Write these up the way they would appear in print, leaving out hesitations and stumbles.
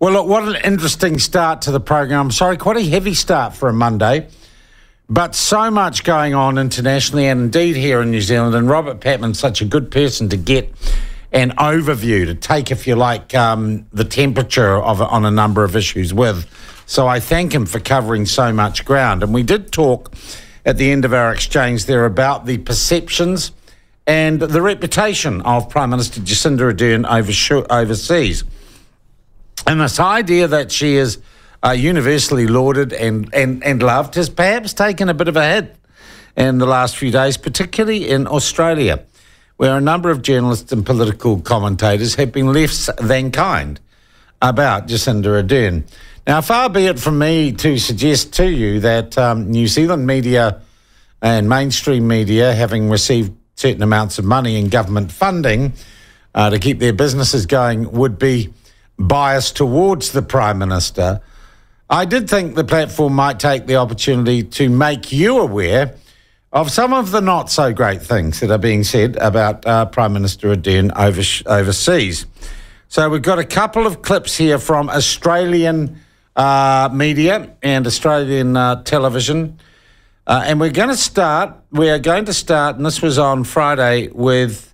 Well, look, what an interesting start to the program. Sorry, quite a heavy start for a Monday, but so much going on internationally and indeed here in New Zealand. And Robert Patman's such a good person to get an overview, to take, if you like, the temperature of it on a number of issues with. So I thank him for covering so much ground. And we did talk at the end of our exchange there about the perceptions and the reputation of Prime Minister Jacinda Ardern overseas. And this idea that she is universally lauded and loved has perhaps taken a bit of a hit in the last few days, particularly in Australia, where a number of journalists and political commentators have been less than kind about Jacinda Ardern. Now, far be it from me to suggest to you that New Zealand media and mainstream media, having received certain amounts of money in government funding to keep their businesses going, would be biased towards the Prime Minister. I did think the platform might take the opportunity to make you aware of some of the not so great things that are being said about Prime Minister Ardern overseas. So we've got a couple of clips here from Australian media and Australian television. And we are going to start, and this was on Friday, with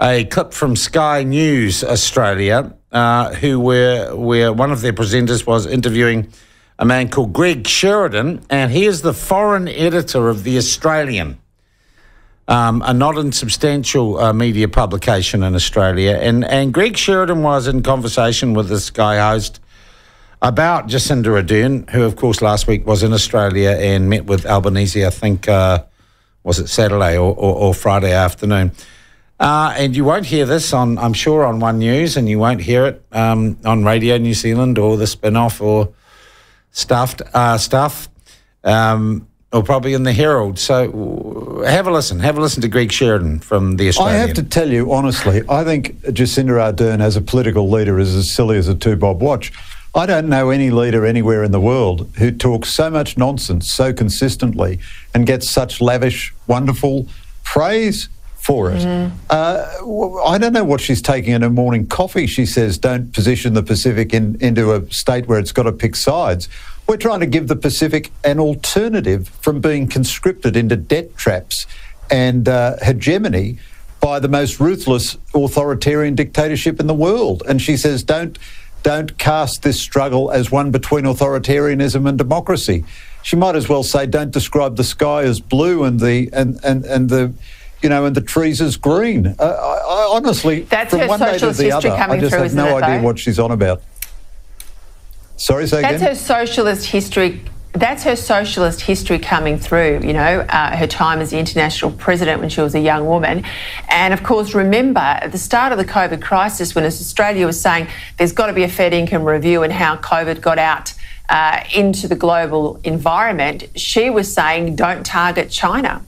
a clip from Sky News Australia, where one of their presenters was interviewing a man called Greg Sheridan, and he is the foreign editor of The Australian, a not insubstantial media publication in Australia. And Greg Sheridan was in conversation with the Sky host about Jacinda Ardern, who, of course, last week was in Australia and met with Albanese, I think, was it Saturday or Friday afternoon. And you won't hear this, I'm sure, on One News, and you won't hear it on Radio New Zealand or the Spin-Off or stuff, or probably in the Herald. So have a listen to Greg Sheridan from The Australian. I have to tell you, honestly, I think Jacinda Ardern as a political leader is as silly as a two-bob watch. I don't know any leader anywhere in the world who talks so much nonsense so consistently and gets such lavish, wonderful praise for it. I don't know what she's taking in her morning coffee. She says, don't position the Pacific into a state where it's got to pick sides. We're trying to give the Pacific an alternative from being conscripted into debt traps and hegemony by the most ruthless authoritarian dictatorship in the world. And she says, don't cast this struggle as one between authoritarianism and democracy. She might as well say, don't describe the sky as blue and the trees as green. I honestly, that's from her one day to the other, I just have no idea what she's on about. Sorry, say again? That's her socialist history. That's her socialist history coming through, her time as the international president when she was a young woman. And, of course, remember, at the start of the COVID crisis, when Australia was saying there's got to be a Fed income review and how COVID got out into the global environment, she was saying don't target China.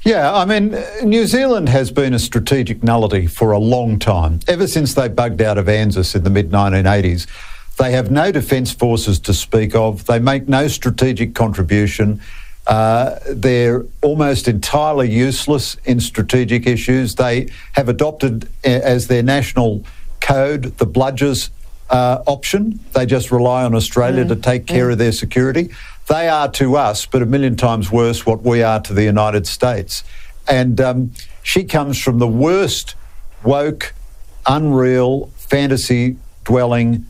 Yeah, I mean, New Zealand has been a strategic nullity for a long time. Ever since they bugged out of ANZUS in the mid-1980s, they have no defence forces to speak of. They make no strategic contribution. They're almost entirely useless in strategic issues. They have adopted as their national code the bludgers option. They just rely on Australia to take care of their security. They are to us, but a million times worse, what we are to the United States. And she comes from the worst woke, unreal, fantasy-dwelling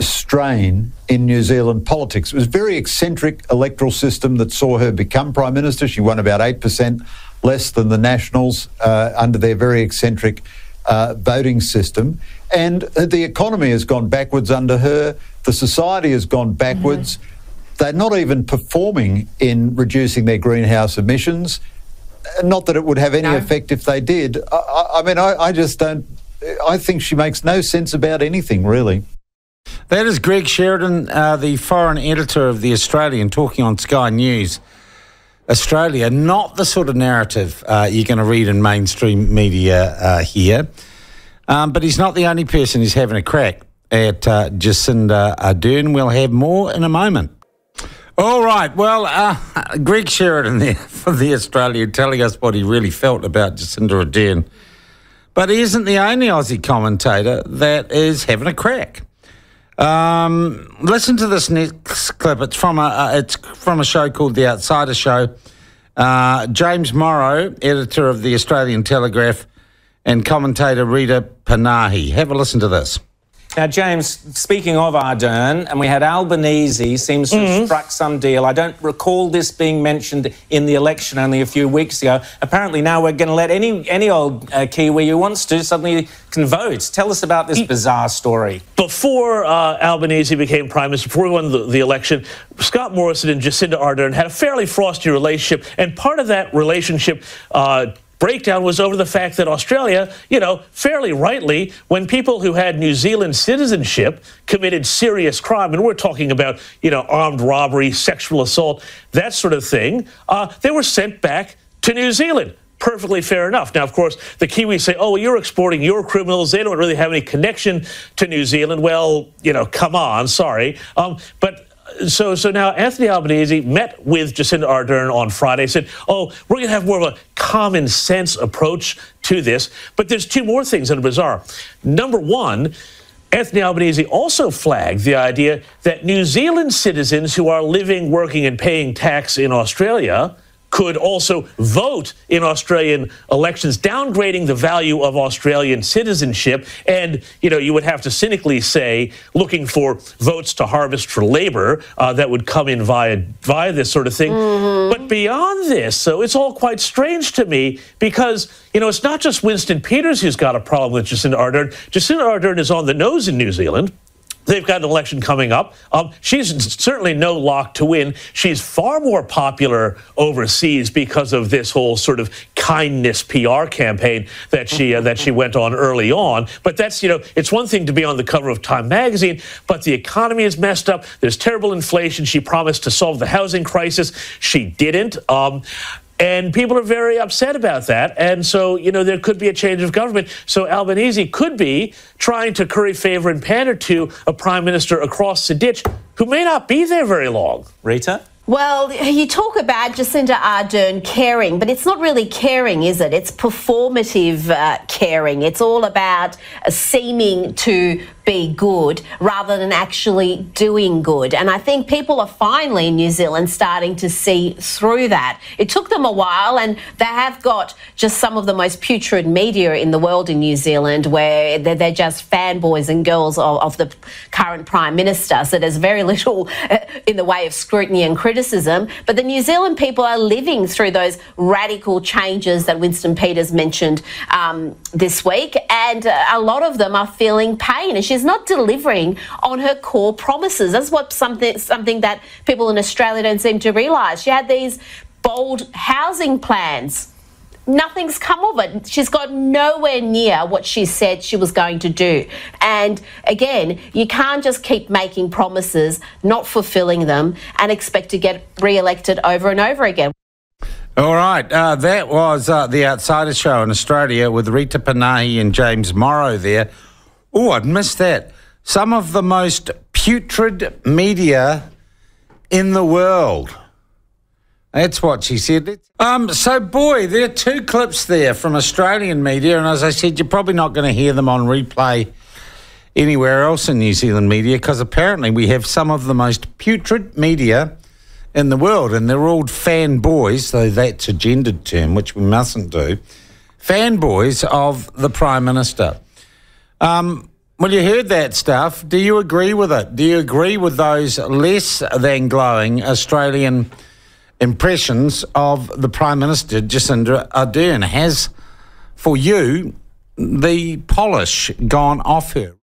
strain in New Zealand politics. It was a very eccentric electoral system that saw her become Prime Minister. She won about 8% less than the Nationals under their very eccentric voting system. And the economy has gone backwards under her. The society has gone backwards. They're not even performing in reducing their greenhouse emissions. Not that it would have any effect if they did. I just don't... I think she makes no sense about anything, really. That is Greg Sheridan, the foreign editor of The Australian, talking on Sky News Australia. Not the sort of narrative you're going to read in mainstream media here. But he's not the only person who's having a crack at Jacinda Ardern. We'll have more in a moment. All right, well, Greg Sheridan there for The Australian telling us what he really felt about Jacinda Ardern But he isn't the only Aussie commentator that is having a crack. Listen to this next clip. It's from a show called The Outsider Show. James Morrow, editor of the Australian Telegraph, and commentator Rita Panahi. Have a listen to this. Now, James, speaking of Ardern, and we had Albanese seems to have struck some deal. I don't recall this being mentioned in the election only a few weeks ago. Apparently now we're going to let any old Kiwi who wants to suddenly can vote. Tell us about this bizarre story. Before Albanese became Prime Minister, before he won the election, Scott Morrison and Jacinda Ardern had a fairly frosty relationship, and part of that relationship breakdown was over the fact that Australia, fairly rightly, when people who had New Zealand citizenship committed serious crime, and we're talking about, armed robbery, sexual assault, that sort of thing, they were sent back to New Zealand. Perfectly fair enough. Now, of course, the Kiwis say, oh, well, you're exporting your criminals. They don't really have any connection to New Zealand. Well, come on, sorry. So now Anthony Albanese met with Jacinda Ardern on Friday, said, oh, we're going to have more of a common sense approach to this. But there's two more things that are bizarre. Number one, Anthony Albanese also flagged the idea that New Zealand citizens who are living, working and paying tax in Australia could also vote in Australian elections, downgrading the value of Australian citizenship. And, you would have to cynically say, looking for votes to harvest for Labor that would come in via this sort of thing. But beyond this, so it's all quite strange to me because, it's not just Winston Peters who's got a problem with Jacinda Ardern. Jacinda Ardern is on the nose in New Zealand. They've got an election coming up. She's certainly no lock to win. She's far more popular overseas because of this whole sort of kindness PR campaign that she went on early on. But that's, it's one thing to be on the cover of Time magazine, but the economy is messed up. There's terrible inflation. She promised to solve the housing crisis. She didn't. And people are very upset about that. And so, there could be a change of government. So Albanese could be trying to curry favor and pander to a prime minister across the ditch who may not be there very long. Rita? Well, you talk about Jacinda Ardern caring, but it's not really caring, is it? It's performative caring. It's all about seeming to be good rather than actually doing good. And I think people are finally in New Zealand starting to see through that. It took them a while, and they have got just some of the most putrid media in the world in New Zealand, where they're just fanboys and girls of the current Prime Minister. So there's very little in the way of scrutiny and criticism. But the New Zealand people are living through those radical changes that Winston Peters mentioned this week, and a lot of them are feeling pain. And she's not delivering on her core promises. That's what something that people in Australia don't seem to realise. She had these bold housing plans. Nothing's come of it. She's got nowhere near what she said she was going to do. And again, you can't just keep making promises, not fulfilling them, and expect to get re-elected over and over again. All right, that was The Outsider Show in Australia with Rita Panahi and James Morrow there. Oh, I'd missed that. Some of the most putrid media in the world. That's what she said. So, boy, there are two clips there from Australian media, and as I said, you're probably not going to hear them on replay anywhere else in New Zealand media, because apparently we have some of the most putrid media in the world, and they're all fanboys, though that's a gendered term, which we mustn't do, fanboys of the Prime Minister. Well, you heard that stuff. Do you agree with it? Do you agree with those less than glowing Australian impressions of the Prime Minister, Jacinda Ardern? Has, for you, the polish gone off her?